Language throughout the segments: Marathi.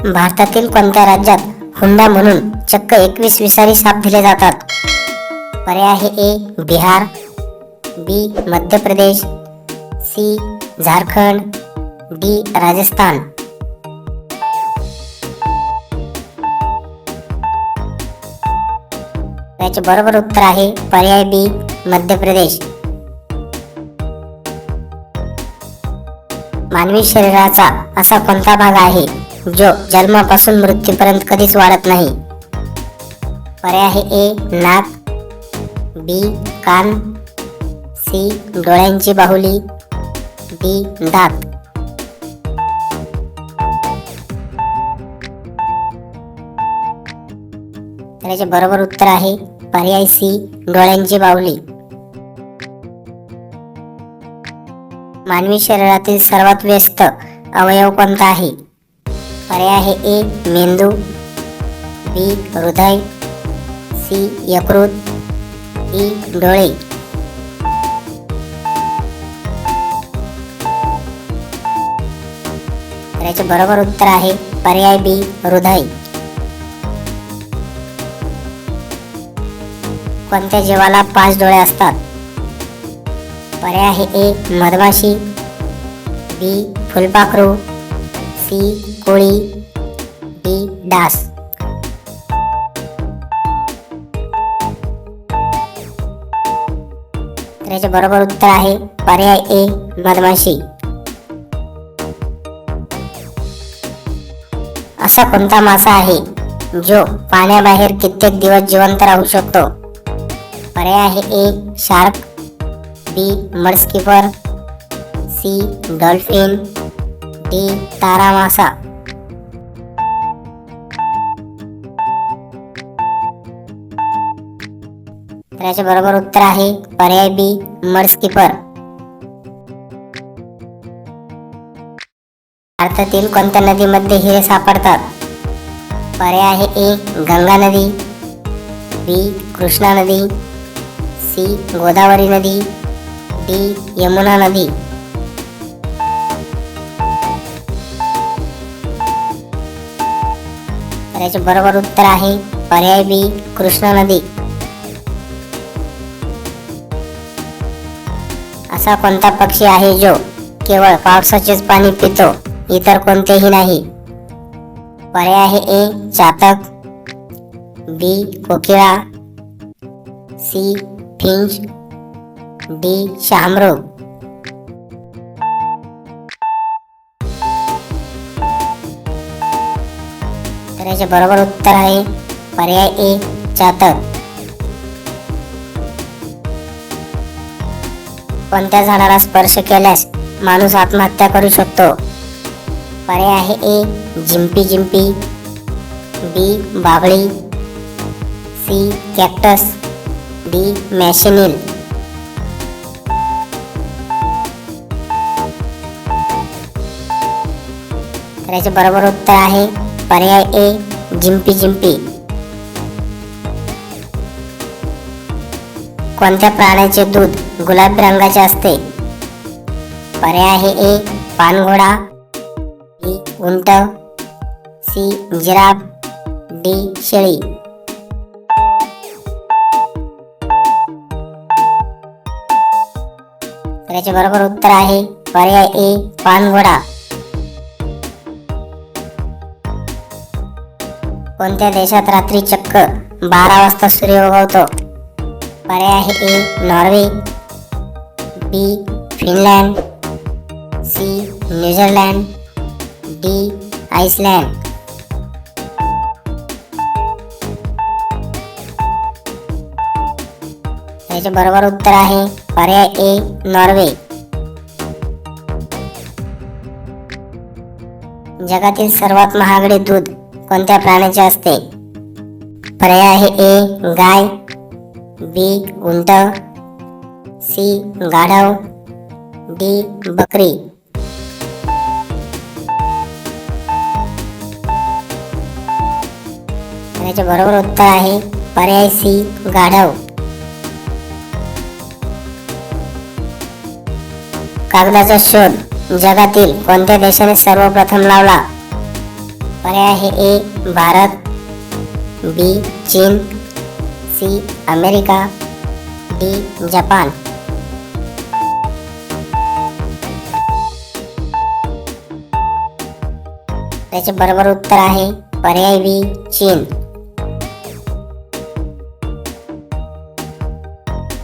भारतातील कोणत्या राज्यात हुंडा म्हणून चक्क 21 विषारी साप दिले जातात? पर्याय आहे ए बिहार, बी मध्य प्रदेश, सी झारखंड, डी राजस्थान. याचे बरोबर उत्तर आहे पर्याय बी मध्य प्रदेश. मानवी शरीराचा असा कोणता भाग आहे जो जन्मापासून मृत्यूपर्यंत कधीच वाढत नाही? पर्याय आहे ए नाक, बी कान, सी डोळ्यांची बाहुली, डी दात. तर याचे बरोबर उत्तर आहे पर्याय सी डोळ्यांची बाहुली. मानवी शरीरातील सर्वात व्यस्त अवयव कोणता आहे? पर्याय आहे ए मेंदू, बी हृदय, सी यकृत, डी डोळे. याचे बरोबर उत्तर आहे पर्याय बी हृदय. कोणत्या जीवाला 5 डोळे असतात? पर्याय आहे ए मधमाशी, बी फुलपाखरू, सी कोळी, डी डास. तर याचे बरोबर उत्तर आहे पर्याय ए मधमाशी. असा कोणता मासा आहे जो पाण्याबाहेर कित्येक दिवस जिवंत राहू शकतो? पर्याय आहे ए शार्क, बी मडस्कीपर, सी डॉल्फिन, डी तारा मासा. तर याचे बरोबर उत्तर आहे पर्याय बी मडस्कीपर. भारतातील कोणत्या नदीमध्ये हिरे सापडतात? पर्याय आहे ए गंगा नदी, बी कृष्णा नदी, सी गोदावरी नदी, डी यमुना नदी. तर याचे बरोबर उत्तर आहे पर्याय बी कृष्णा नदी. असा कोणता पक्षी आहे जो केवळ पावसाचेच पाणी पितो, इतर कोणतेही नाही? पर्याय आहे ए चातक, बी कोकिळा, सी फिंच, डी शहामृग. तर याचे बरोबर उत्तर आहे पर्याय ए चातक. कोणत्या झाडाला स्पर्श केल्यास माणूस आत्महत्या करू शकतो? पर्याय आहे ए जिंपी जिंपी, बी बाभळी, सी कॅक्टस, डी मॅशनिल. तर याचे बरोबर उत्तर आहे पर्याय ए जिंपी जिंपी. कोणत्या प्राण्याचे दूध गुलाबी रंगाचे असते? पर्याय आहे ए पानघोडा, बी उंट, सी जिराफ, डी शेळी. तर याचे बरोबर उत्तर आहे पर्याय ए पानघोडा. कोणत्या देशात रात्री चक्क 12 वाजता सूर्य उगवतो? पर्याय आहे A Norway, B Finland, C New Zealand, D Iceland. याचे बरोबर उत्तर आहे पर्याय ए नॉर्वे. जगातील सर्वात महागडे दूध कोणत्या प्राण्याचे असते? पर्याय आहे ए गाय, बी उंट, सी गाढव, डी बकरी. याचे बरोबर उत्तर आहे पर्याय सी गाढव. कागदाचा शोध जगातील कोणत्या देशाने सर्वप्रथम लावला? पर्याय आहे ए भारत, बी चीन, सी अमेरिका, डी जपान. त्याचे बरोबर उत्तर आहे पर्याय बी चीन.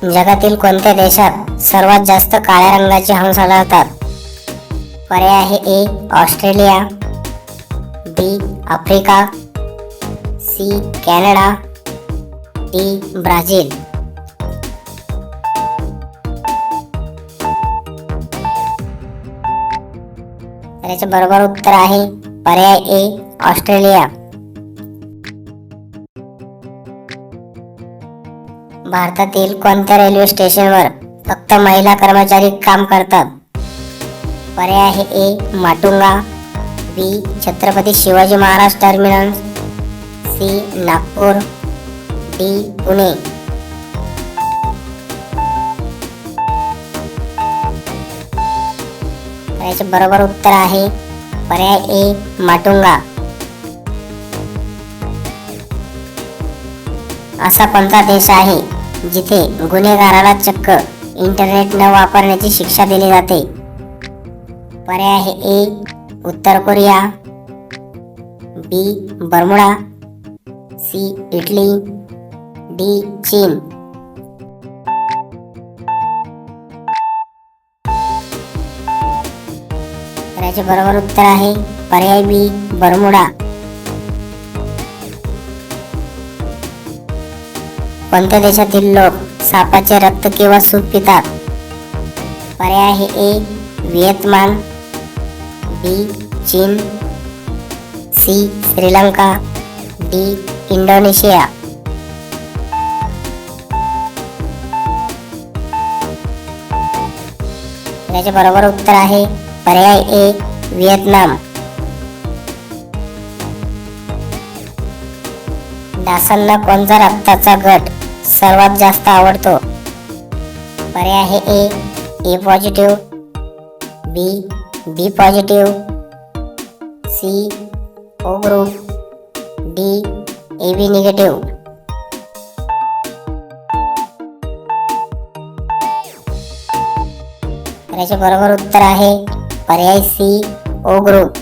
जगातील कोणत्या देशात सर्वात जास्त काळ्या रंगाचे हंस आढळतात? पर्याय आहे A Australia, B Africa, C Canada, D Brazil. याचे बरोबर उत्तर आहे पर्याय ए ऑस्ट्रेलिया. भारतातील कोणत्या रेल्वे स्टेशनवर फक्त महिला कर्मचारी काम करतात? पर्याय आहे A Matunga, B Chhatrapati Shivaji Maharaj terminus, C Nagpur, D Pune. याचे बरोबर उत्तर आहे पर्याय ए माटुंगा. असा कोणता देश आहे जिथे गुन्हेगाराला चक्क इंटरनेट न वापरण्याची शिक्षा दिली जाते? पर्याय आहे ए उत्तर कोरिया, बी बर्मुडा, सी इटली, डी चीन. याचे बरोबर उत्तर आहे पर्याय बी बर्मुडा. कोणत्या देशातील लोक सापाचे रक्त किंवा सूप पितात? पर्याय आहे ए व्हिएतनाम, बी चीन, सी श्रीलंका, डी इंडोनेशिया. याचे बरोबर उत्तर आहे पर्याय ए व्हिएतनाम. डासांना कोणता रक्ताचा गट सर्वात जास्त आवडतो? पर्याय आहे A positive, B B positive, C O group, D AB negative. याचे बरोबर उत्तर आहे पर्याय सी ओ ग्रुप.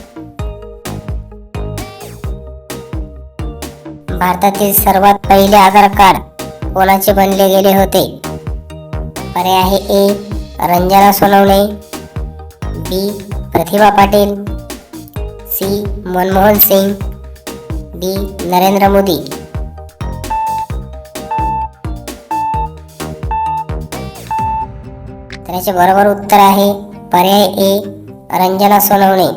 भारतातील सर्वात पहिले आधार कार्ड कोणाचे बनले गेले होते? पर्याय आहे ए रंजना सोनवणे, बी प्रतिभा पाटील, सी मनमोहन सिंग, डी नरेंद्र मोदी. त्याचे बरोबर उत्तर आहे पर्याय ए रंजना सोनवणे.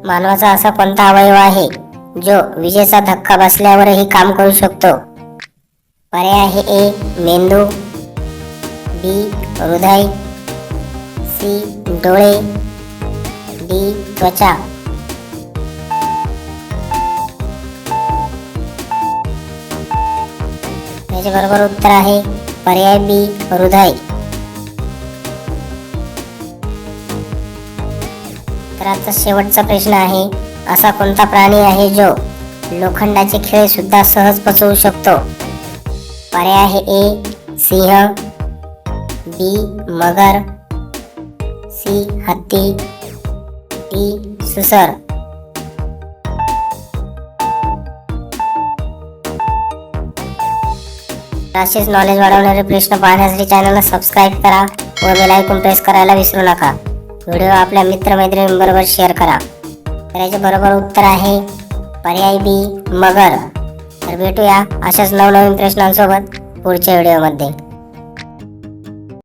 मानवाचा असा कोणता अवयव आहे जो विजेचा धक्का बसल्यावरही काम करू शकतो? पर्याय आहे ए मेंदू, बी हृदय, सी डोळे, डी त्वचा. याचे बरोबर उत्तर आहे पर्याय बी हृदय. तर आता शेवटचा प्रश्न आहे, असा कोणता प्राणी आहे जो लोखंडाचे खिळे सुद्धा सहज पचवू शकतो? पर्याय आहे ए सिंह, बी मगर, सी हत्ती, डी सुसर. असेच नॉलेज वाढवणारे प्रश्न पाहण्यासाठी चॅनलला सबस्क्राईब करा व बेल आयकॉन प्रेस करायला विसरू नका. व्हिडिओ आपल्या मित्रमैत्रिणींबरोबर शेअर करा. तर याचे बरोबर उत्तर आहे पर्याय बी मगर. तर भेटूया अशाच नवनवीन प्रश्नांसोबत पुढच्या व्हिडिओमध्ये.